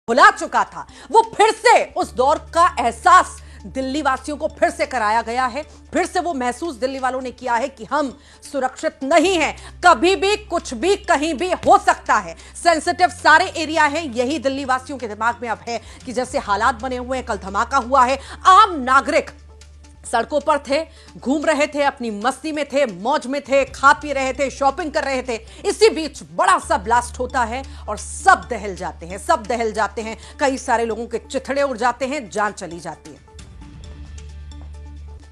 भुला चुका था, वो फिर से उस दौर का एहसास दिल्ली वासियों को फिर से कराया गया है। फिर से वो महसूस दिल्ली वालों ने किया है कि हम सुरक्षित नहीं हैं, कभी भी कुछ भी कहीं भी हो सकता है। सेंसिटिव सारे एरिया हैं, यही दिल्ली वासियों के दिमाग में अब है कि जैसे हालात बने हुए हैं। कल धमाका हुआ है, आम नागरिक सड़कों पर थे, घूम रहे थे, अपनी मस्ती में थे, मौज में थे, खा पी रहे थे, शॉपिंग कर रहे थे। इसी बीच बड़ा सा ब्लास्ट होता है और सब दहल जाते हैं, सब दहल जाते हैं। कई सारे लोगों के चिथड़े उड़ जाते हैं, जान चली जाती है।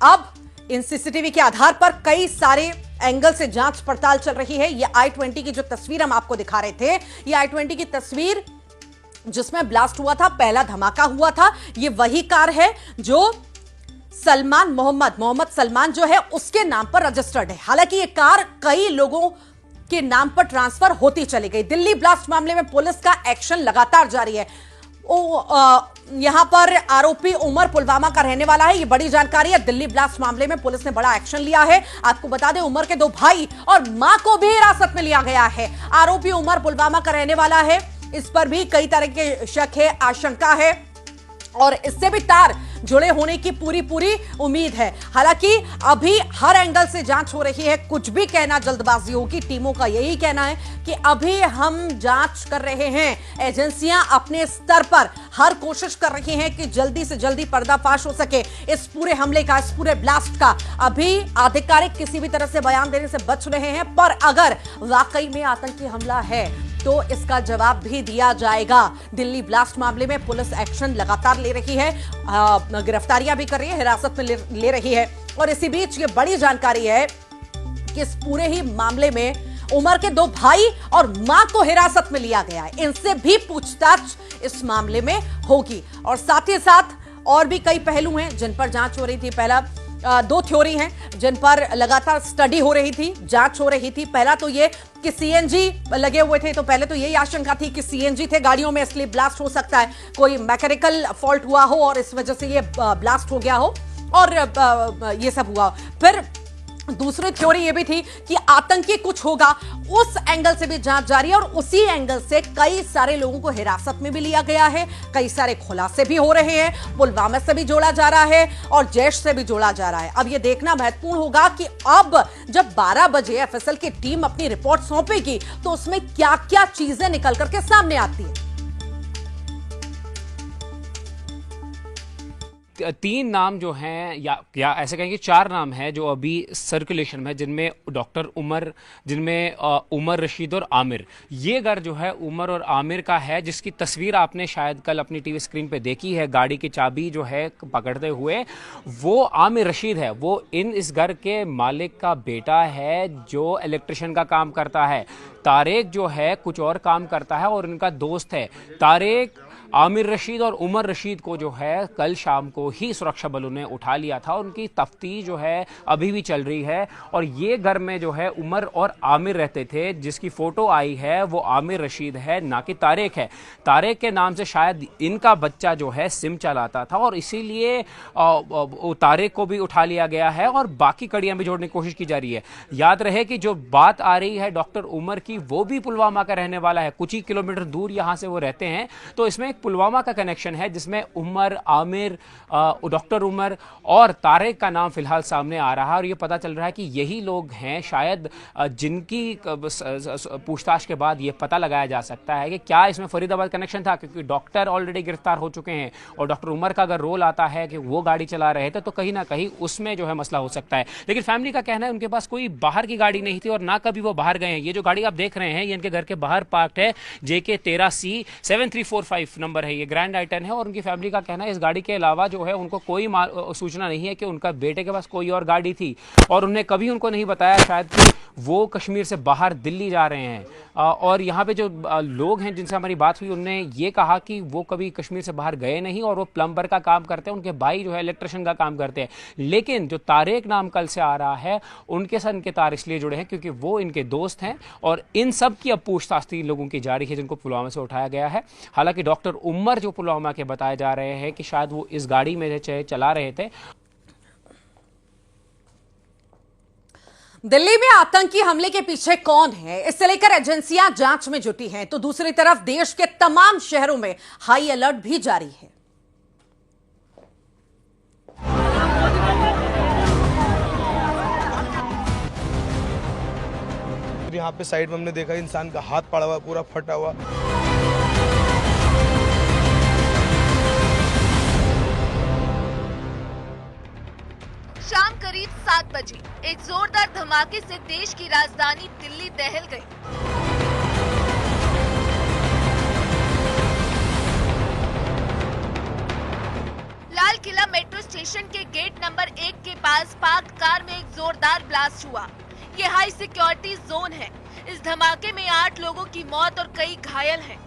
अब इन सीसीटीवी के आधार पर कई सारे एंगल से जांच पड़ताल चल रही है। ये i20 की जो तस्वीर हम आपको दिखा रहे थे, ये i20 की तस्वीर जिसमें ब्लास्ट हुआ था, पहला धमाका हुआ था, ये वही कार है जो सलमान मोहम्मद सलमान जो है उसके नाम पर रजिस्टर्ड है। हालांकि ये कार कई लोगों के नाम पर ट्रांसफर होती चली गई। दिल्ली ब्लास्ट मामले में पुलिस का एक्शन लगातार जारी है। यहां पर आरोपी उमर पुलवामा का रहने वाला है, ये बड़ी जानकारी है। दिल्ली ब्लास्ट मामले में पुलिस ने बड़ा एक्शन लिया है। आपको बता दें, उमर के 2 भाई और मां को भी हिरासत में लिया गया है। आरोपी उमर पुलवामा का रहने वाला है, इस पर भी कई तरह के शक है, आशंका है और इससे भी तार जुड़े होने की पूरी उम्मीद है। हालांकि अभी हर एंगल से जांच हो रही है, कुछ भी कहना जल्दबाजी होगी। टीमों का यही कहना है कि अभी हम जांच कर रहे हैं। एजेंसियां अपने स्तर पर हर कोशिश कर रही हैं कि जल्दी से जल्दी पर्दाफाश हो सके इस पूरे हमले का, इस पूरे ब्लास्ट का। अभी आधिकारिक किसी भी तरह से बयान देने से बच रहे हैं, पर अगर वाकई में आतंकी हमला है तो इसका जवाब भी दिया जाएगा। दिल्ली ब्लास्ट मामले में पुलिस एक्शन लगातार ले रही है, गिरफ्तारियां भी कर रही है, हिरासत में ले रही है। और इसी बीच ये बड़ी जानकारी है कि इस पूरे ही मामले में उमर के 2 भाई और मां को हिरासत में लिया गया है। इनसे भी पूछताछ इस मामले में होगी और साथ ही साथ और भी कई पहलू हैं जिन पर जांच हो रही थी। पहला 2 थ्योरी हैं जिन पर लगातार स्टडी हो रही थी, जांच हो रही थी। पहला तो ये कि सीएनजी लगे हुए थे, तो पहले तो यही आशंका थी कि सीएनजी थे गाड़ियों में, इसलिए ब्लास्ट हो सकता है, कोई मैकेनिकल फॉल्ट हुआ हो और इस वजह से ये ब्लास्ट हो गया हो और ये सब हुआ। फिर दूसरी थ्योरी ये भी थी कि आतंकी कुछ होगा, उस एंगल से भी जांच जारी है और उसी एंगल से कई सारे लोगों को हिरासत में भी लिया गया है। कई सारे खुलासे भी हो रहे हैं, पुलवामा से भी जोड़ा जा रहा है और जैश से भी जोड़ा जा रहा है। अब यह देखना महत्वपूर्ण होगा कि अब जब 12 बजे एफएसएल की टीम अपनी रिपोर्ट सौंपेगी तो उसमें क्या क्या चीजें निकल करके सामने आती है। 3 नाम जो हैं या ऐसे कहेंगे 4 नाम हैं जो अभी सर्कुलेशन में, जिनमें डॉक्टर उमर, जिनमें उमर रशीद और आमिर। ये घर जो है उमर और आमिर का है, जिसकी तस्वीर आपने शायद कल अपनी टीवी स्क्रीन पे देखी है। गाड़ी की चाबी जो है पकड़ते हुए वो आमिर रशीद है। वो इस घर के मालिक का बेटा है जो इलेक्ट्रिशियन का काम करता है। तारेक जो है कुछ और काम करता है और इनका दोस्त है। तारेक, आमिर रशीद और उमर रशीद को जो है कल शाम को ही सुरक्षा बलों ने उठा लिया था। उनकी तफ्तीश जो है अभी भी चल रही है और ये घर में जो है उमर और आमिर रहते थे। जिसकी फोटो आई है वो आमिर रशीद है, ना कि तारेक है। तारेक के नाम से शायद इनका बच्चा जो है सिम चलाता था और इसीलिए तारेक को भी उठा लिया गया है और बाकी कड़ियां भी जोड़ने की कोशिश की जा रही है। याद रहे कि जो बात आ रही है डॉक्टर उमर की, वो भी पुलवामा का रहने वाला है, कुछ ही किलोमीटर दूर यहां से वो रहते हैं। तो इसमें पुलवामा का कनेक्शन है जिसमें उमर, आमिर, डॉक्टर उमर और तारेक का नाम फिलहाल सामने आ रहा है और ये पता चल रहा है कि यही लोग हैं शायद जिनकी पूछताछ के बाद ये पता लगाया जा सकता है कि क्या इसमें फरीदाबाद कनेक्शन था, क्योंकि डॉक्टर ऑलरेडी गिरफ्तार हो चुके हैं और डॉक्टर उमर का अगर रोल आता है कि वो गाड़ी चला रहे थे तो कहीं ना कहीं उसमें जो है मसला हो सकता है। लेकिन फैमिली का कहना है उनके पास कोई बाहर की गाड़ी नहीं थी और ना कभी वो बाहर गए हैं। ये जो गाड़ी आप देख रहे हैं ये इनके घर के बाहर पार्क्ड है, JK 13C 7345 नंबर है, ये ग्रैंड आइटन है। और उनकी फैमिली का कहना है इस गाड़ी के अलावा जो है उनको कोई सूचना नहीं है कि उनका बेटे के पास कोई और गाड़ी थी और उन्हें कभी उनको नहीं बताया शायद कि वो कश्मीर से बाहर दिल्ली जा रहे हैं। और यहाँ पे जो लोग हैं जिनसे हमारी बात हुई उन्होंने ये कहा कि वो कभी कश्मीर से बाहर गए नहीं और वो प्लम्बर का काम करते हैं, उनके भाई जो है इलेक्ट्रिशियन का काम करते हैं। लेकिन जो तारेक नाम कल से आ रहा है उनके साथ इनके तार इसलिए जुड़े हैं क्योंकि वो इनके दोस्त हैं और इन सब की अब पूछताछ 3 लोगों की जारी है जिनको पुलवामा से उठाया गया है। हालांकि डॉक्टर उमर जो पुलवामा के बताए जा रहे हैं कि शायद वो इस गाड़ी में चला रहे थे। दिल्ली में आतंकी हमले के पीछे कौन है, इससे लेकर एजेंसियां जांच में जुटी हैं, तो दूसरी तरफ देश के तमाम शहरों में हाई अलर्ट भी जारी है। यहाँ पे साइड में हमने देखा इंसान का हाथ पड़ा हुआ, पूरा फटा हुआ। शाम करीब 7 बजे एक जोरदार धमाके से देश की राजधानी दिल्ली दहल गई। लाल किला मेट्रो स्टेशन के गेट नंबर 1 के पास पार्क कार में एक जोरदार ब्लास्ट हुआ। ये हाई सिक्योरिटी जोन है। इस धमाके में 8 लोगों की मौत और कई घायल हैं।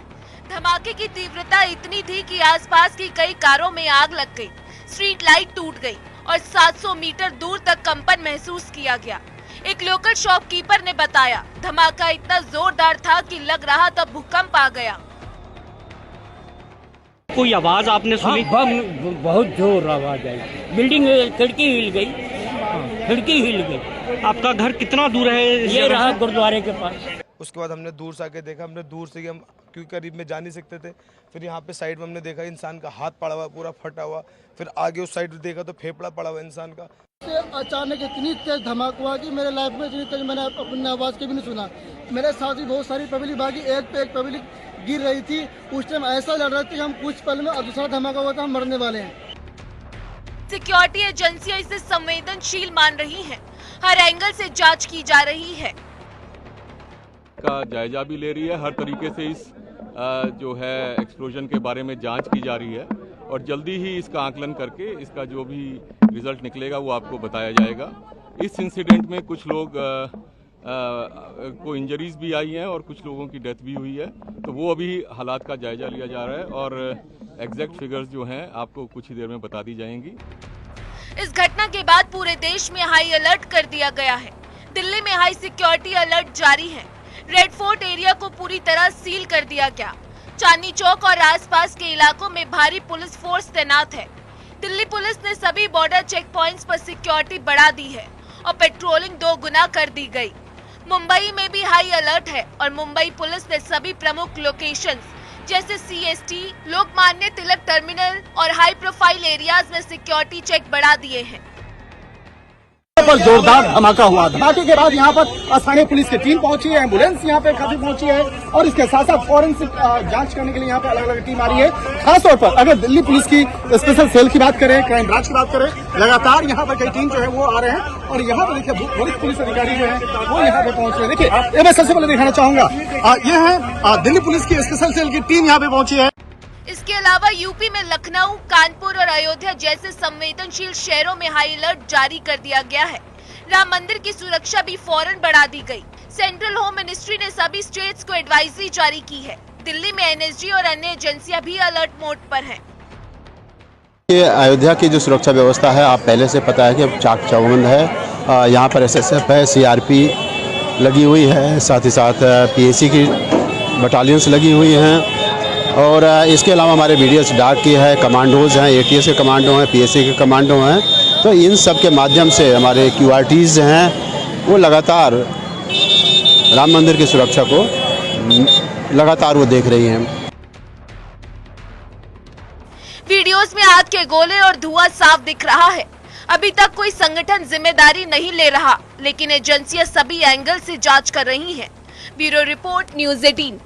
धमाके की तीव्रता इतनी थी कि आसपास की कई कारों में आग लग गई, स्ट्रीट लाइट टूट गई और 700 मीटर दूर तक कंपन महसूस किया गया। एक लोकल शॉपकीपर ने बताया, धमाका इतना जोरदार था कि लग रहा था भूकंप आ गया। कोई आवाज आपने सुनी? बहुत जोर आवाज आई, बिल्डिंग खिड़की हिल गई, खिड़की हिल गई। आपका घर कितना दूर है? ये रहा गुरुद्वारे के पास। उसके बाद हमने दूर से आके देखा, हमने दूर से हम क्योंकि करीब में जा नहीं सकते थे। फिर यहाँ पे साइड में हमने देखा इंसान का हाथ पड़ा हुआ, पूरा फटा हुआ। फिर आगे उस साइड देखा तो फेफड़ा पड़ा हुआ इंसान का। अचानक इतनी तेज धमाका हुआ कि मेरे लाइफ में इतनी तेज मैंने अपनी आवाज़ के भी नहीं सुना। मेरे साथ भी बहुत सारी पब्लिक भागी, एक पे एक पब्लिक गिर रही थी। उस टाइम ऐसा लग रहा था कि हम कुछ पल में दूसरा धमाका हुआ था, हम मरने वाले हैं। सिक्योरिटी एजेंसियां इसे संवेदनशील मान रही हैं। हर एंगल से जांच की जा रही है। का जायजा भी ले रही है। हर तरीके से इस जो है एक्सप्लोजन के बारे में जांच की जा रही है और जल्दी ही इसका आकलन करके इसका जो भी रिजल्ट निकलेगा वो आपको बताया जाएगा। इस इंसिडेंट में कुछ लोग को इंजरीज भी आई हैं और कुछ लोगों की डेथ भी हुई है, तो वो अभी हालात का जायजा लिया जा रहा है और एग्जैक्ट फिगर्स जो हैं आपको कुछ ही देर में बता दी जाएंगी। इस घटना के बाद पूरे देश में हाई अलर्ट कर दिया गया है। दिल्ली में हाई सिक्योरिटी अलर्ट जारी है। रेड फोर्ट एरिया को पूरी तरह सील कर दिया गया। चांदनी चौक और आसपास के इलाकों में भारी पुलिस फोर्स तैनात है। दिल्ली पुलिस ने सभी बॉर्डर चेक पॉइंट्स पर सिक्योरिटी बढ़ा दी है और पेट्रोलिंग 2 गुना कर दी गई। मुंबई में भी हाई अलर्ट है और मुंबई पुलिस ने सभी प्रमुख लोकेशंस जैसे CST, लोकमान्य तिलक टर्मिनल और हाई प्रोफाइल एरियाज में सिक्योरिटी चेक बढ़ा दिए हैं। पर जोरदार धमाका हुआ। धमाके के बाद यहाँ पर स्थानीय पुलिस की टीम पहुंची है, एम्बुलेंस यहाँ पे काफी पहुंची है और इसके साथ साथ फॉरेंसिक जांच करने के लिए यहाँ पे अलग अलग टीम आ रही है। खासतौर पर अगर दिल्ली पुलिस की स्पेशल सेल की बात करें, क्राइम ब्रांच की बात करें, लगातार यहाँ पर कई टीम जो है वो आ रहे हैं और यहाँ पर देखिए वरिष्ठ पुलिस अधिकारी जो है वो यहाँ पे पहुंच रहे हैं। देखिए ये मैं सबसे पहले दिखाना चाहूंगा, ये है दिल्ली पुलिस की स्पेशल सेल की टीम यहाँ पे पहुंची है। इसके अलावा यूपी में लखनऊ, कानपुर और अयोध्या जैसे संवेदनशील शहरों में हाई अलर्ट जारी कर दिया गया है। राम मंदिर की सुरक्षा भी फौरन बढ़ा दी गई। सेंट्रल होम मिनिस्ट्री ने सभी स्टेट्स को एडवाइजरी जारी की है। दिल्ली में NSG और अन्य एजेंसियां भी अलर्ट मोड पर हैं। ये अयोध्या की जो सुरक्षा व्यवस्था है, आप पहले से पता है कि चाक चौबंद है। यहाँ पर SSF है, CRP लगी हुई है, साथ ही साथ PAC की बटालियंस लगी हुई हैं और इसके अलावा हमारे BDS डाक की है, कमांडोज हैं, ATS के कमांडो हैं, PAC के कमांडो हैं। तो इन सब के माध्यम से हमारे QRTs हैं वो लगातार राम मंदिर की सुरक्षा को लगातार वो देख रही हैं। वीडियोस में आग के गोले और धुआं साफ दिख रहा है। अभी तक कोई संगठन जिम्मेदारी नहीं ले रहा, लेकिन एजेंसियां सभी एंगल से जांच कर रही हैं। Bureau report, news 18।